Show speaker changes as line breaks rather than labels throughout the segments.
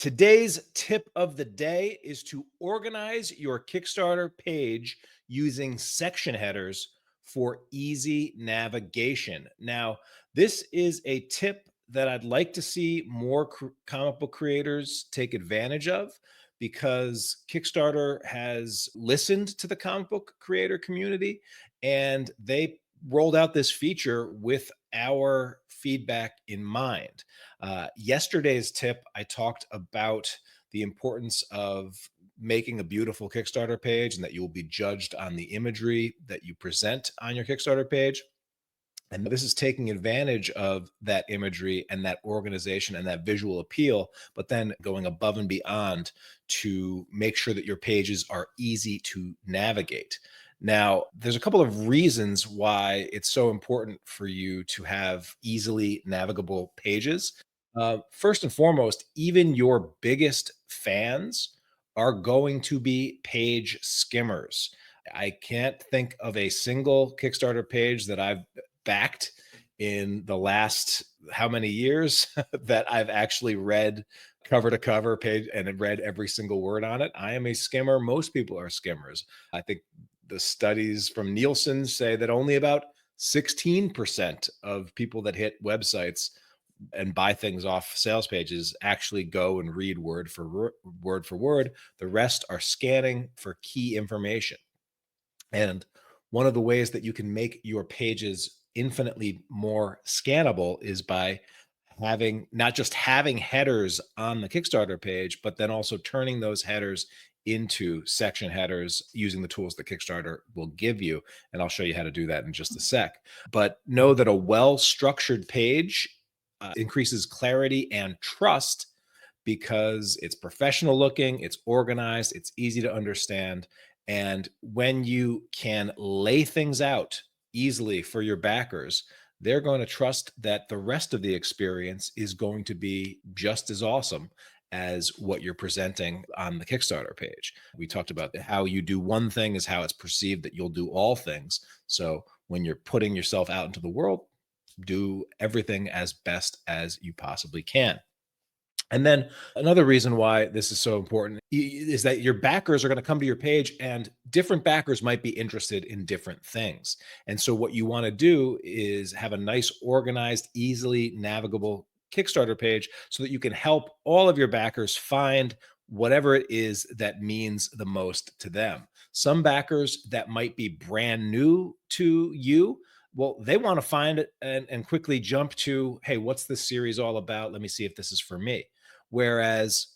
Today's tip of the day is to organize your Kickstarter page using section headers for easy navigation. Now, this is a tip that I'd like to see more comic book creators take advantage of because Kickstarter has listened to the comic book creator community and they rolled out this feature with our feedback in mind. Yesterday's tip, I talked about the importance of making a beautiful Kickstarter page and that you will be judged on the imagery that you present on your Kickstarter page. And this is taking advantage of that imagery and that organization and that visual appeal, but then going above and beyond to make sure that your pages are easy to navigate. Now, there's a couple of reasons why it's so important for you to have easily navigable pages. First and foremost, even your biggest fans are going to be page skimmers. I can't think of a single Kickstarter page that I've backed in the last how many years that I've actually read cover to cover page and read every single word on it. I am a skimmer. Most people are skimmers. I think the studies from Nielsen say that only about 16% of people that hit websites and buy things off sales pages actually go and read word for word for word. The rest are scanning for key information. And one of the ways that you can make your pages infinitely more scannable is by having not just having headers on the Kickstarter page, but then also turning those headers into section headers using the tools that Kickstarter will give you. And I'll show you how to do that in just a sec. But know that a well structured page increases clarity and trust because it's professional looking, it's organized, it's easy to understand. And when you can lay things out easily for your backers, they're going to trust that the rest of the experience is going to be just as awesome as what you're presenting on the Kickstarter page. We talked about how you do one thing is how it's perceived that you'll do all things. So when you're putting yourself out into the world, do everything as best as you possibly can. And then another reason why this is so important is that your backers are going to come to your page and different backers might be interested in different things. And so what you want to do is have a nice, organized, easily navigable Kickstarter page so that you can help all of your backers find whatever it is that means the most to them. Some backers that might be brand new to you, well, they want to find it and quickly jump to, hey, what's this series all about? Let me see if this is for me. Whereas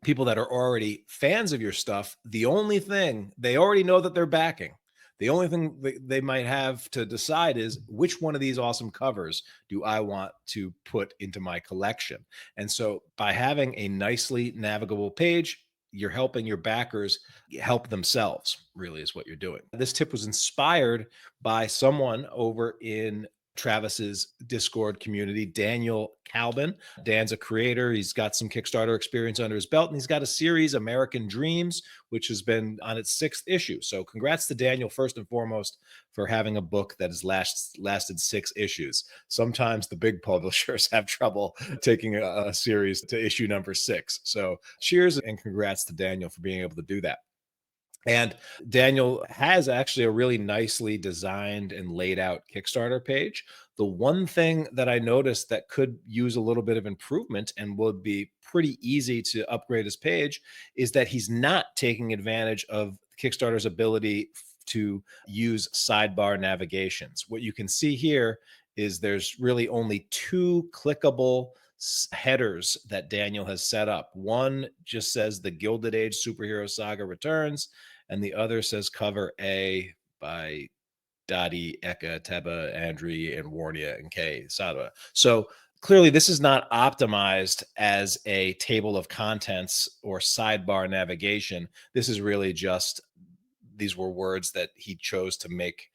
people that are already fans of your stuff, the only thing they already know that they're backing, the only thing they might have to decide is which one of these awesome covers do I want to put into my collection. And so by having a nicely navigable page, you're helping your backers help themselves, really, is what you're doing. This tip was inspired by someone over in Travis's Discord community, Daniel Calvin. Dan's a creator. He's got some Kickstarter experience under his belt, and he's got a series, American Dreams, which has been on its sixth issue. So congrats to Daniel, first and foremost, for having a book that has lasted 6 issues. Sometimes the big publishers have trouble taking a series to issue number 6. So cheers and congrats to Daniel for being able to do that. And Daniel has actually a really nicely designed and laid out Kickstarter page. The one thing that I noticed that could use a little bit of improvement and would be pretty easy to upgrade his page is that he's not taking advantage of Kickstarter's ability to use sidebar navigations. What you can see here is there's really only 2 clickable headers that Daniel has set up. One just says the Gilded Age Superhero Saga returns, and the other says cover A by Dottie, Eka, Teba, Andri, and Warnia, and Kay Sadwa. So clearly this is not optimized as a table of contents or sidebar navigation. This is really just, these were words that he chose to make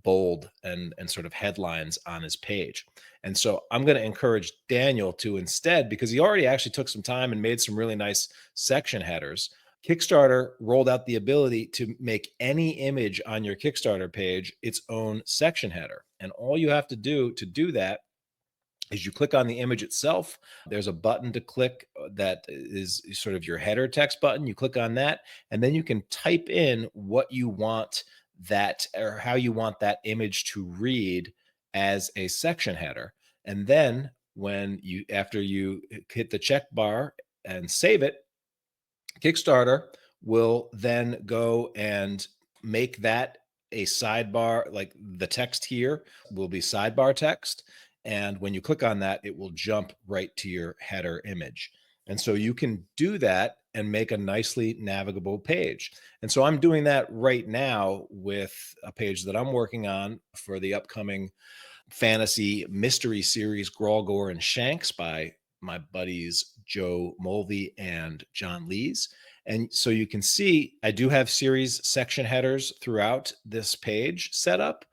bold and sort of headlines on his page. And so I'm going to encourage Daniel to instead, because he already actually took some time and made some really nice section headers. Kickstarter rolled out the ability to make any image on your Kickstarter page its own section header. And all you have to do that As you click on the image itself, there's a button to click that is sort of your header text button. You click on that, and then you can type in what you want that or how you want that image to read as a section header. And then after you hit the check bar and save it, Kickstarter will then go and make that a sidebar, like the text here will be sidebar text. And when you click on that, it will jump right to your header image. And so you can do that and make a nicely navigable page. And so I'm doing that right now with a page that I'm working on for the upcoming fantasy mystery series Gralgor and Shanks by my buddies Joe Mulvey and John Lees. And so you can see I do have series section headers throughout this page set up,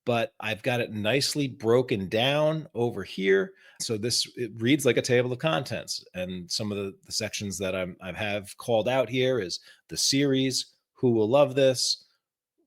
but I've got it nicely broken down over here. So it reads like a table of contents. And some of the sections that I have called out here is the series, who will love this,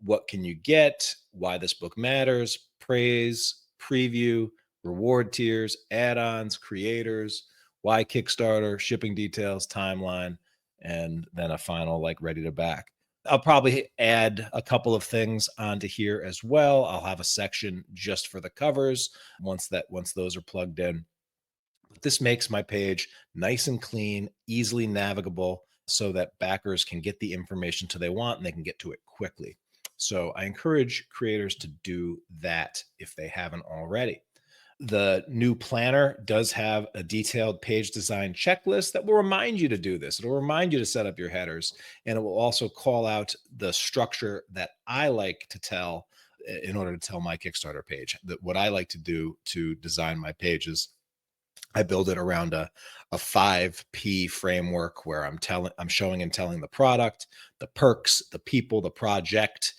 what can you get, why this book matters, praise, preview, reward tiers, add-ons, creators, why Kickstarter, shipping details, timeline, and then a final like ready to back. I'll probably add a couple of things onto here as well. I'll have a section just for the covers once those are plugged in. But this makes my page nice and clean, easily navigable so that backers can get the information they want and they can get to it quickly. So I encourage creators to do that if they haven't already. The new planner does have a detailed page design checklist that will remind you to do this. It'll remind you to set up your headers, and it will also call out the structure that I like to tell in order to tell my Kickstarter page. What I like to do to design my pages, I build it around a 5P framework where I'm showing and telling the product, the perks, the people, the project,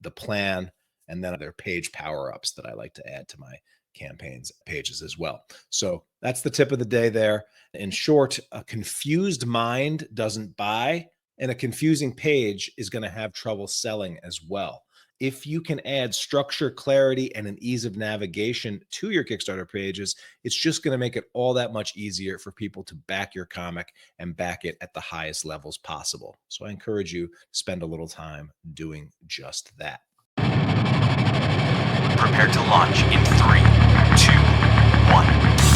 the plan, and then there are page power-ups that I like to add to my campaigns pages as well. So that's the tip of the day there. In short, a confused mind doesn't buy, and a confusing page is going to have trouble selling as well. If you can add structure, clarity, and an ease of navigation to your Kickstarter pages, it's just going to make it all that much easier for people to back your comic and back it at the highest levels possible. So I encourage you to spend a little time doing just that.
Prepare to launch in 3, 2, 1.